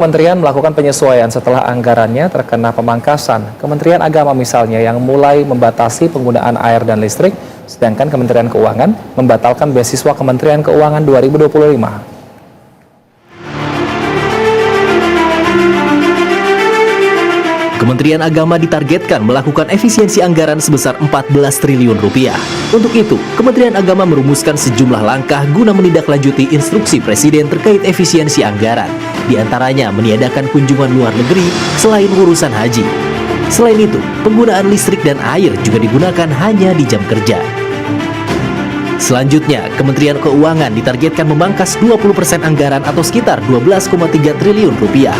Kementerian melakukan penyesuaian setelah anggarannya terkena pemangkasan. Kementerian Agama misalnya yang mulai membatasi penggunaan air dan listrik, sedangkan Kementerian Keuangan membatalkan beasiswa Kementerian Keuangan 2025. Kementerian Agama ditargetkan melakukan efisiensi anggaran sebesar 14 triliun rupiah. Untuk itu, Kementerian Agama merumuskan sejumlah langkah guna menindaklanjuti instruksi Presiden terkait efisiensi anggaran. Di antaranya meniadakan kunjungan luar negeri selain urusan haji. Selain itu, penggunaan listrik dan air juga digunakan hanya di jam kerja. Selanjutnya, Kementerian Keuangan ditargetkan memangkas 20% anggaran atau sekitar 12,3 triliun rupiah.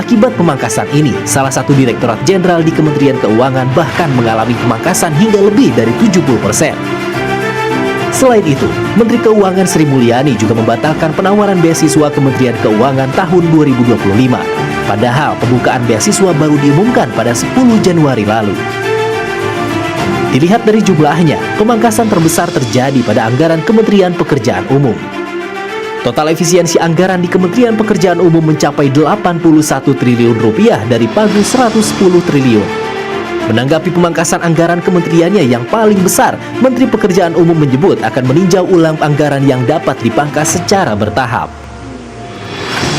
Akibat pemangkasan ini, salah satu Direktorat Jenderal di Kementerian Keuangan bahkan mengalami pemangkasan hingga lebih dari 70%. Selain itu, Menteri Keuangan Sri Mulyani juga membatalkan penawaran beasiswa Kementerian Keuangan tahun 2025. Padahal pembukaan beasiswa baru diumumkan pada 10 Januari lalu. Dilihat dari jumlahnya, pemangkasan terbesar terjadi pada anggaran Kementerian Pekerjaan Umum. Total efisiensi anggaran di Kementerian Pekerjaan Umum mencapai 81 triliun rupiah dari pagu 110 triliun. Menanggapi pemangkasan anggaran kementeriannya yang paling besar, Menteri Pekerjaan Umum menyebut akan meninjau ulang anggaran yang dapat dipangkas secara bertahap.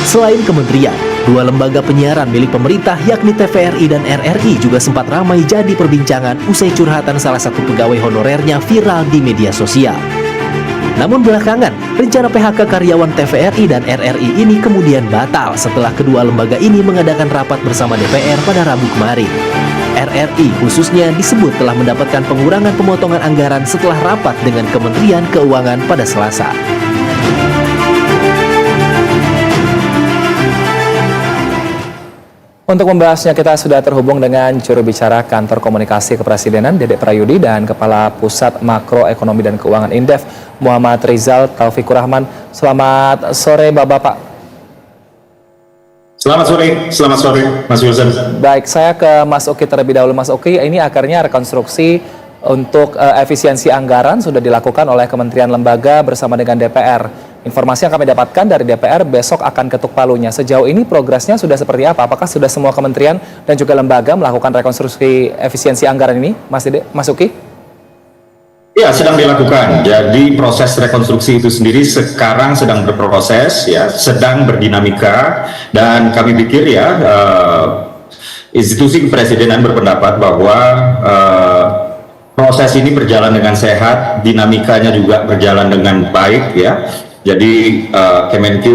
Selain kementerian, dua lembaga penyiaran milik pemerintah yakni TVRI dan RRI juga sempat ramai jadi perbincangan usai curhatan salah satu pegawai honorernya viral di media sosial. Namun belakangan, rencana PHK karyawan TVRI dan RRI ini kemudian batal setelah kedua lembaga ini mengadakan rapat bersama DPR pada Rabu kemarin. RRI khususnya disebut telah mendapatkan pengurangan pemotongan anggaran setelah rapat dengan Kementerian Keuangan pada Selasa. Untuk membahasnya kita sudah terhubung dengan juru bicara Kantor Komunikasi Kepresidenan Dedek Prayudi dan Kepala Pusat Makroekonomi dan Keuangan Indef Muhammad Rizal Taufikur Rahman. Selamat sore Bapak-Bapak. Selamat sore Mas Yusuf. Baik, saya ke Mas Uki terlebih dahulu. Mas Uki, ini akarnya rekonstruksi untuk efisiensi anggaran sudah dilakukan oleh kementerian lembaga bersama dengan DPR. Informasi yang kami dapatkan dari DPR besok akan ketuk palunya. Sejauh ini progresnya sudah seperti apa? Apakah sudah semua kementerian dan juga lembaga melakukan rekonstruksi efisiensi anggaran ini, Mas Uki? Ya, sedang dilakukan. Jadi proses rekonstruksi itu sendiri sekarang sedang berproses, ya, sedang berdinamika, dan kami pikir ya institusi kepresidenan berpendapat bahwa proses ini berjalan dengan sehat, dinamikanya juga berjalan dengan baik, ya. Jadi Kemenq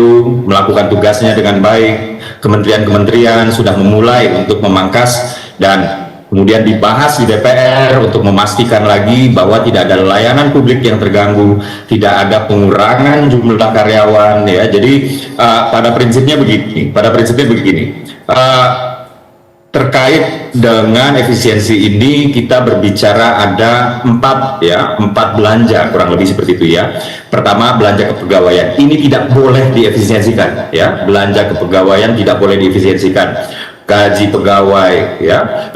melakukan tugasnya dengan baik, kementerian-kementerian sudah memulai untuk memangkas dan kemudian dibahas di DPR untuk memastikan lagi bahwa tidak ada layanan publik yang terganggu, tidak ada pengurangan jumlah karyawan, ya. Jadi pada prinsipnya begini, terkait dengan efisiensi ini kita berbicara ada empat belanja kurang lebih seperti itu, ya. Pertama, belanja kepegawaian ini tidak boleh diefisiensikan, ya. Belanja kepegawaian tidak boleh diefisiensikan. Gaji pegawai, ya,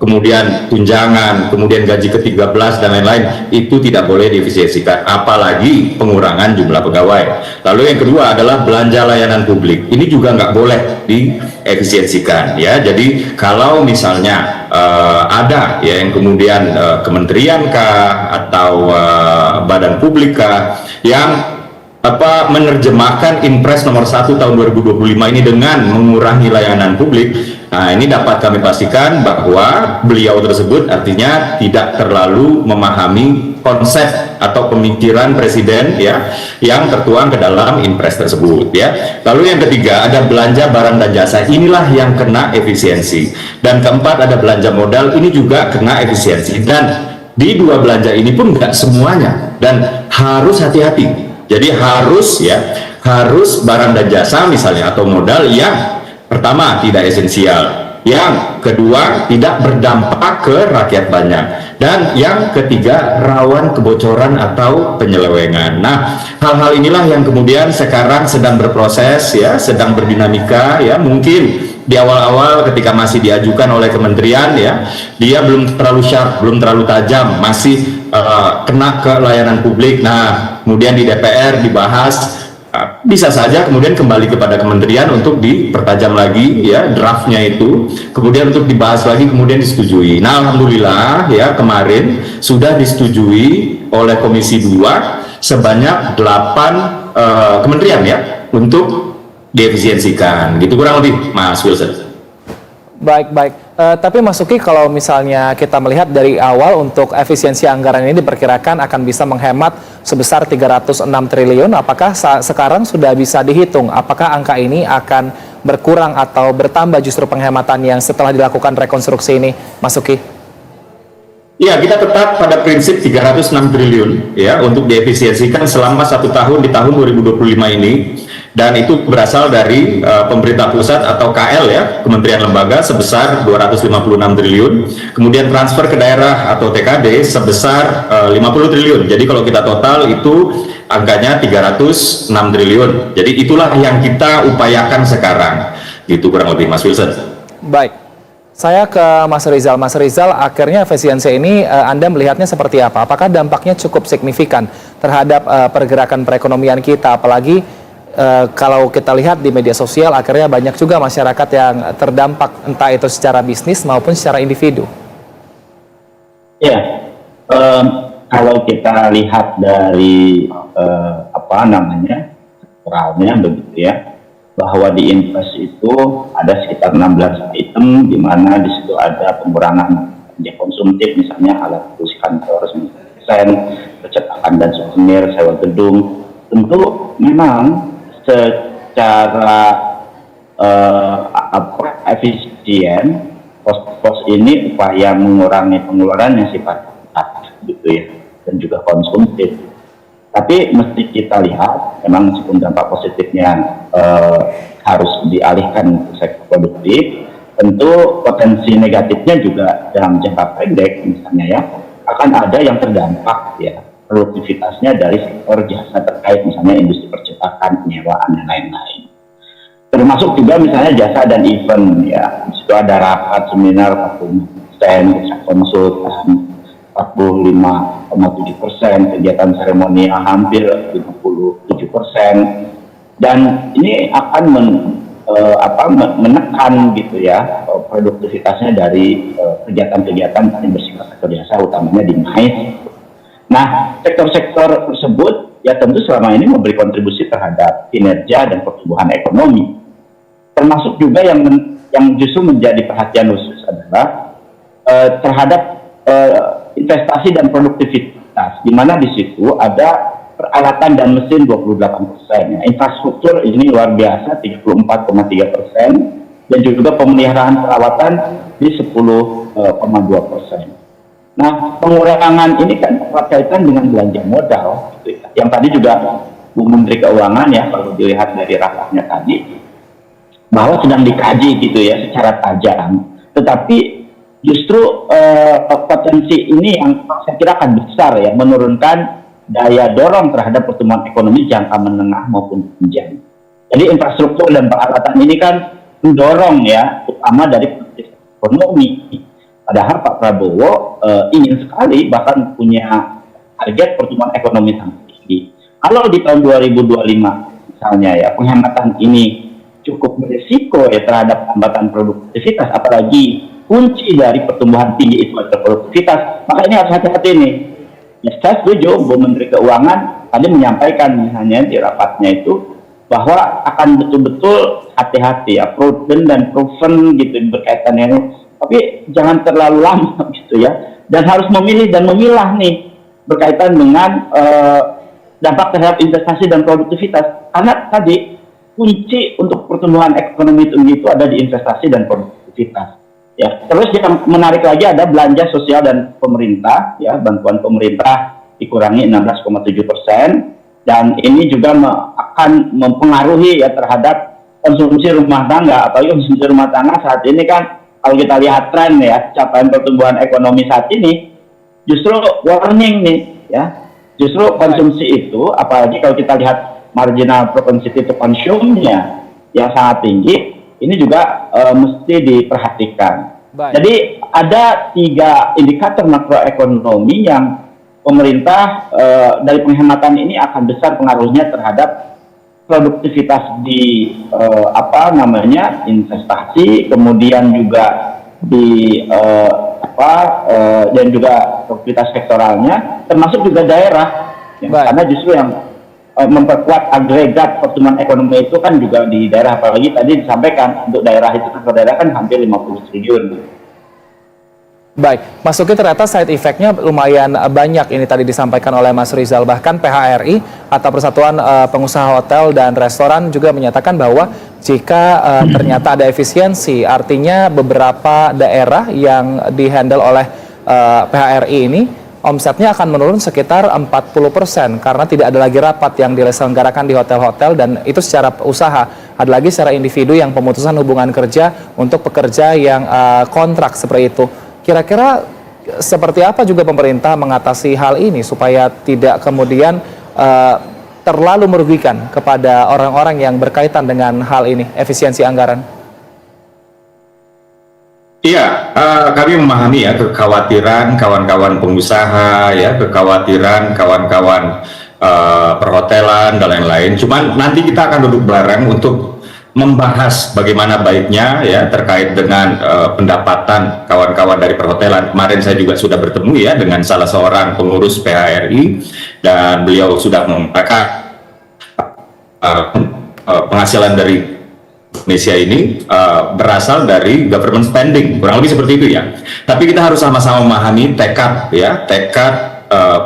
kemudian tunjangan, kemudian gaji ke-13 dan lain-lain itu tidak boleh diefisiensikan, apalagi pengurangan jumlah pegawai. Lalu yang kedua adalah belanja layanan publik, ini juga nggak boleh diefisiensikan, ya. Jadi kalau misalnya ada ya yang kemudian kementerian kah atau badan publik kah yang menerjemahkan Impres nomor 1 tahun 2025 ini dengan mengurangi layanan publik. Nah, ini dapat kami pastikan bahwa beliau tersebut artinya tidak terlalu memahami konsep atau pemikiran presiden, ya, yang tertuang ke dalam Impres tersebut, ya. Lalu yang ketiga ada belanja barang dan jasa, inilah yang kena efisiensi. Dan keempat ada belanja modal, ini juga kena efisiensi. Dan di dua belanja ini pun nggak semuanya dan harus hati-hati. Jadi harus barang dan jasa misalnya atau modal yang pertama tidak esensial, yang kedua tidak berdampak ke rakyat banyak, dan yang ketiga rawan kebocoran atau penyelewengan. Nah, hal-hal inilah yang kemudian sekarang sedang berproses, ya, sedang berdinamika, ya. Mungkin di awal-awal ketika masih diajukan oleh kementerian, ya, dia belum terlalu sharp, belum terlalu tajam, masih kena ke layanan publik. Nah, kemudian di DPR dibahas bisa saja kemudian kembali kepada kementerian untuk dipertajam lagi ya draftnya itu, kemudian untuk dibahas lagi kemudian disetujui. Nah, alhamdulillah ya kemarin sudah disetujui oleh Komisi 2 sebanyak 8 kementerian ya untuk diefisiensikan. Gitu kurang lebih, Mas Wilson. Baik. Tapi Mas Uki, kalau misalnya kita melihat dari awal untuk efisiensi anggaran ini diperkirakan akan bisa menghemat sebesar 306 triliun, apakah sekarang sudah bisa dihitung apakah angka ini akan berkurang atau bertambah justru penghematan yang setelah dilakukan rekonstruksi ini, Mas Uki? Ya, kita tetap pada prinsip 306 triliun ya untuk diefisiensikan selama 1 tahun di tahun 2025 ini, dan itu berasal dari pemerintah pusat atau KL ya, kementerian lembaga sebesar 256 triliun, kemudian transfer ke daerah atau TKD sebesar 50 triliun. Jadi kalau kita total itu angkanya 306 triliun. Jadi itulah yang kita upayakan sekarang. Gitu kurang lebih, Mas Wilson. Baik. Saya ke Mas Rizal. Mas Rizal, akhirnya efisiensi ini Anda melihatnya seperti apa? Apakah dampaknya cukup signifikan terhadap pergerakan perekonomian kita? Apalagi kalau kita lihat di media sosial, akhirnya banyak juga masyarakat yang terdampak, entah itu secara bisnis maupun secara individu. Ya, kalau kita lihat dari strukturalnya begitu ya, bahwa di Invest itu ada sekitar 16 item, di mana di situ ada pengurangan belanja konsumtif, misalnya alat tulis kantor 9%, percetakan dan souvenir, sewa gedung. Tentu memang secara efisien, pos-pos ini upaya mengurangi pengeluaran yang sifatnya gitu ya, dan juga konsumtif. Tapi mesti kita lihat, memang meskipun dampak positifnya harus dialihkan ke sektor produktif, tentu potensi negatifnya juga dalam jangka pendek misalnya ya, akan ada yang terdampak ya, produktivitasnya dari sektor jasa terkait misalnya industri percetakan, penyewaan, dan lain-lain. Termasuk juga misalnya jasa dan event ya, di situ ada rapat, seminar, 40%, konsultan, 45,7%, kegiatan seremonial hampir 57%, dan ini akan menekan gitu ya produktivitasnya dari kegiatan-kegiatan yang bersifat sektor jasa, utamanya di MICE. Nah, sektor-sektor tersebut ya tentu selama ini memberi kontribusi terhadap kinerja dan pertumbuhan ekonomi. Termasuk juga yang justru menjadi perhatian khusus adalah terhadap investasi dan produktivitas, di mana di situ ada peralatan dan mesin 28%, ya. Infrastruktur ini luar biasa 34,3%, dan juga pemeliharaan perawatan di 10,2%. Nah, pengurangan ini kan berkaitan dengan belanja modal, gitu ya. Yang tadi juga Bu Menteri Keuangan ya, kalau dilihat dari rapatnya tadi, bahwa sedang dikaji gitu ya secara tajam, tetapi justru potensi ini yang saya kira akan besar ya, menurunkan daya dorong terhadap pertumbuhan ekonomi jangka menengah maupun panjang. Jadi infrastruktur dan peralatan ini kan mendorong ya, utama dari ekonomi. Padahal Pak Prabowo ingin sekali bahkan punya target pertumbuhan ekonomi sangat tinggi. Kalau di tahun 2025 misalnya ya, penghematan ini cukup berisiko ya terhadap hambatan produktivitas, apalagi kunci dari pertumbuhan tinggi itu adalah produktivitas, maka ini harus hati-hati nih. Ya, saya setuju Bu Menteri Keuangan tadi menyampaikan misalnya di rapatnya itu bahwa akan betul-betul hati-hati ya, prudent dan proven gitu berkaitan dengan, tapi jangan terlalu lama gitu ya, dan harus memilih dan memilah nih berkaitan dengan dampak terhadap investasi dan produktivitas, karena tadi kunci untuk pertumbuhan ekonomi itu ada di investasi dan produktivitas. Ya, terus yang menarik lagi ada belanja sosial dan pemerintah, ya, bantuan pemerintah dikurangi 16,7%, dan ini juga akan mempengaruhi ya terhadap konsumsi rumah tangga. Apalagi konsumsi rumah tangga saat ini kan, kalau kita lihat tren ya, capaian pertumbuhan ekonomi saat ini justru warning nih, ya, justru konsumsi itu, apalagi kalau kita lihat marginal propensity to consume-nya yang sangat tinggi, ini juga mesti diperhatikan. Baik. Jadi ada 3 indikator makroekonomi yang pemerintah dari penghematan ini akan besar pengaruhnya terhadap produktivitas di apa namanya investasi, kemudian juga di dan juga produktivitas sektoralnya, termasuk juga daerah, ya, karena justru yang memperkuat agregat pertumbuhan ekonomi itu kan juga di daerah, apalagi tadi disampaikan untuk daerah itu sektor daerah kan hampir 50 triliun. Baik, Mas Uki, ternyata side effect-nya lumayan banyak ini tadi disampaikan oleh Mas Rizal. Bahkan PHRI atau Persatuan Pengusaha Hotel dan Restoran juga menyatakan bahwa jika ternyata ada efisiensi, artinya beberapa daerah yang dihandle oleh PHRI ini, omsetnya akan menurun sekitar 40% karena tidak ada lagi rapat yang diselenggarakan di hotel-hotel, dan itu secara usaha. Ada lagi secara individu yang pemutusan hubungan kerja untuk pekerja yang kontrak seperti itu. Kira-kira seperti apa juga pemerintah mengatasi hal ini supaya tidak kemudian terlalu merugikan kepada orang-orang yang berkaitan dengan hal ini, efisiensi anggaran? Iya, kami memahami ya kekhawatiran kawan-kawan pengusaha, ya kekhawatiran kawan-kawan perhotelan dan lain-lain. Cuman nanti kita akan duduk bareng untuk membahas bagaimana baiknya ya terkait dengan pendapatan kawan-kawan dari perhotelan. Kemarin saya juga sudah bertemu ya dengan salah seorang pengurus PHRI, dan beliau sudah mengatakan penghasilan dari Indonesia ini berasal dari government spending, kurang lebih seperti itu ya. Tapi kita harus sama-sama memahami tekad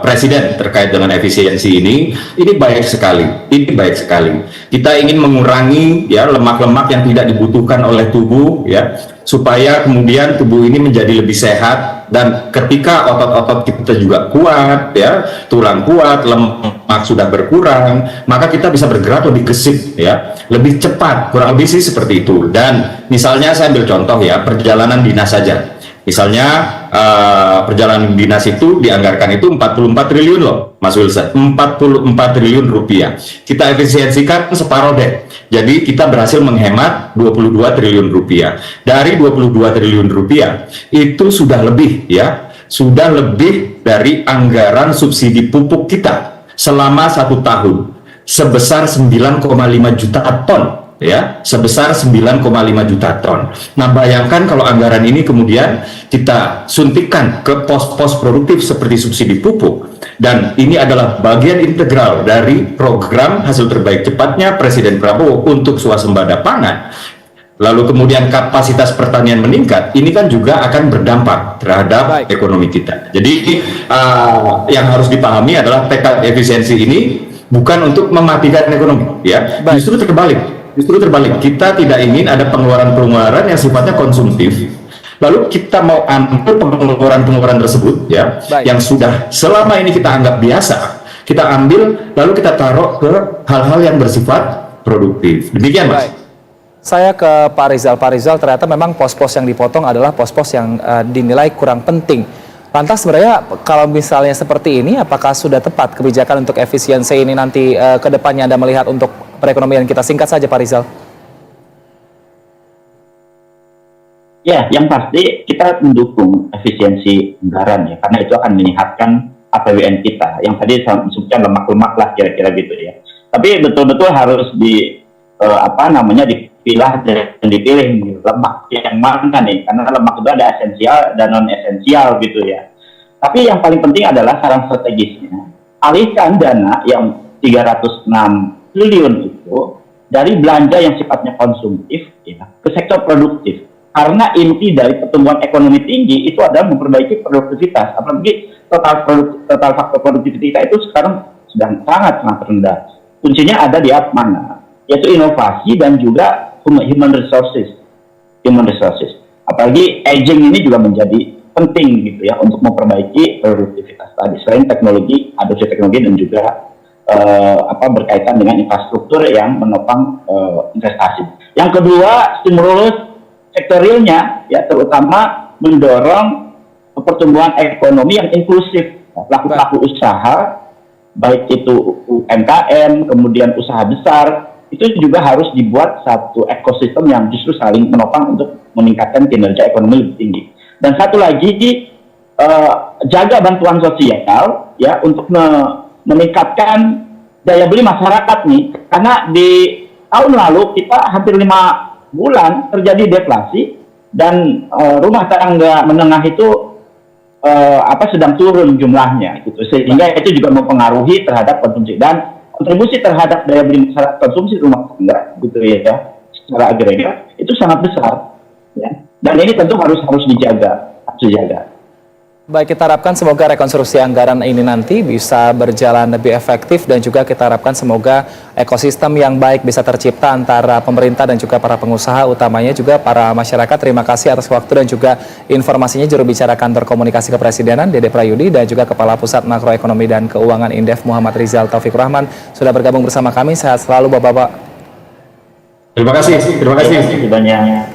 Presiden terkait dengan efisiensi ini baik sekali, Kita ingin mengurangi ya lemak-lemak yang tidak dibutuhkan oleh tubuh ya, supaya kemudian tubuh ini menjadi lebih sehat, dan ketika otot-otot kita juga kuat ya, tulang kuat, lemak sudah berkurang, maka kita bisa bergerak lebih gesit ya, lebih cepat, kurang lebih sih seperti itu. Dan misalnya saya ambil contoh ya, perjalanan dinas saja. Misalnya perjalanan dinas itu dianggarkan itu 44 triliun loh, Mas Wilson, 44 triliun rupiah. Kita efisiensikan separuh deh. Jadi kita berhasil menghemat 22 triliun rupiah. Dari 22 triliun rupiah itu sudah lebih ya, sudah lebih dari anggaran subsidi pupuk kita selama 1 tahun sebesar 9,5 juta ton. Ya, sebesar 9,5 juta ton. Nah, bayangkan kalau anggaran ini kemudian kita suntikkan ke pos-pos produktif seperti subsidi pupuk, dan ini adalah bagian integral dari program hasil terbaik cepatnya Presiden Prabowo untuk swasembada pangan. Lalu kemudian kapasitas pertanian meningkat, ini kan juga akan berdampak terhadap ekonomi kita. Jadi yang harus dipahami adalah tekad efisiensi ini bukan untuk mematikan ekonomi, ya. Justru terbalik, kita tidak ingin ada pengeluaran-pengeluaran yang sifatnya konsumtif, lalu kita mau ambil pengeluaran-pengeluaran tersebut ya, yang sudah selama ini kita anggap biasa, kita ambil lalu kita taruh ke hal-hal yang bersifat produktif. Demikian, Mas. Saya ke Pak Rizal. Pak Rizal, ternyata memang pos-pos yang dipotong adalah pos-pos yang dinilai kurang penting. Lantas sebenarnya kalau misalnya seperti ini, apakah sudah tepat kebijakan untuk efisiensi ini nanti ke depannya Anda melihat untuk perekonomian kita? Singkat saja Pak Rizal. Ya, yang pasti kita mendukung efisiensi anggaran ya, karena itu akan menyehatkan APBN kita. Yang tadi disebutkan lemak-lemak lah kira-kira gitu ya. Tapi betul-betul harus dipilah dan dipilih lemak yang mana nih, karena lemak itu ada esensial dan non esensial gitu ya. Tapi yang paling penting adalah saran strategisnya, alihkan dana yang 306 triliun itu dari belanja yang sifatnya konsumtif ya, ke sektor produktif, karena inti dari pertumbuhan ekonomi tinggi itu adalah memperbaiki produktivitas, apalagi total faktor produktivitas kita itu sekarang sedang sangat rendah. Kuncinya ada di mana, yaitu inovasi dan juga human resources. Apalagi aging ini juga menjadi penting gitu ya untuk memperbaiki produktivitas tadi, selain teknologi, adopsi teknologi, dan juga berkaitan dengan infrastruktur yang menopang investasi. Yang kedua, stimulus sektorialnya ya, terutama mendorong pertumbuhan ekonomi yang inklusif, pelaku-pelaku usaha, baik itu UMKM, kemudian usaha besar, itu juga harus dibuat satu ekosistem yang justru saling menopang untuk meningkatkan kinerja ekonomi lebih tinggi. Dan satu lagi, jaga bantuan sosial ya untuk meningkatkan daya beli masyarakat nih, Karena di tahun lalu kita hampir 5 bulan terjadi deflasi dan rumah tangga menengah itu sedang turun jumlahnya gitu, sehingga itu juga mempengaruhi terhadap konsumsi dan kontribusi terhadap daya beli masyarakat konsumsi rumah tangga gitu ya, secara agregat itu sangat besar ya. Dan ini tentu harus dijaga. Baik, kita harapkan semoga rekonstruksi anggaran ini nanti bisa berjalan lebih efektif dan juga kita harapkan semoga ekosistem yang baik bisa tercipta antara pemerintah dan juga para pengusaha, utamanya juga para masyarakat. Terima kasih atas waktu dan juga informasinya juru bicara Kantor Komunikasi Kepresidenan Dede Prayudi dan juga Kepala Pusat Makroekonomi dan Keuangan Indef Muhammad Rizal Taufikur Rahman sudah bergabung bersama kami. Sehat selalu Bapak-bapak. Terima kasih banyak.